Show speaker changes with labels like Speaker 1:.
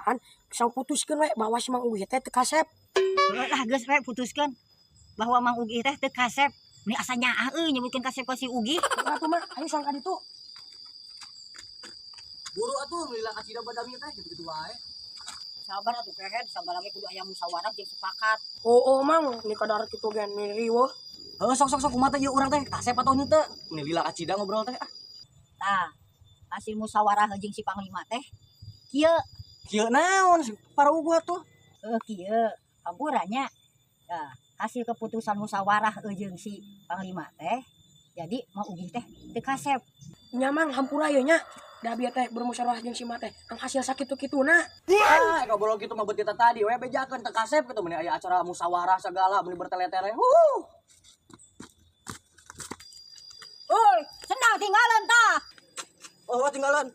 Speaker 1: pan bisa putuskeun we bahwa si Mang Ugi teh teu kasep.
Speaker 2: Lah geus we putuskeun bahwa Mang Ugi teh teu kasep. Ini asa nyaah nyebutkeun kasep ka si Ugi.
Speaker 1: Atuh mah ayo sang ka ditu.
Speaker 3: Buru atuh lila kacida badami teh gitu-gitu wae.
Speaker 2: Sabar atuh kehed, sabar lagi kudu aya musyawarah jeung sepakat.
Speaker 1: Oh Mang, ni kadar kitu gen ni riweuh.
Speaker 3: Heuh sok kumaha teh ieu urang teh kasep atau henteu? Ini lila kacida ngobrol teh.
Speaker 2: Tah, hasil musyawarah jeung si Panglima teh kieu.
Speaker 3: Kieu naon si Parahugu atuh?
Speaker 2: Kieu, hampuranya. Nah, hasil keputusan musyawarah jeung si Panglima teh jadi Mang Ugi teh teu kasep.
Speaker 1: Nya Mang hampura ieu nya. Da bieu teh bermusyawarah jeung si Mah teh ang hasil sakitu-kituna.
Speaker 3: Ah, ngobrol kitu mah beut kita tadi we bejakeun teu kasep kitu meni aya acara musyawarah segala meni bertele-tele.
Speaker 2: Oi, sendal tinggalan tah.
Speaker 3: Oh, tinggalan.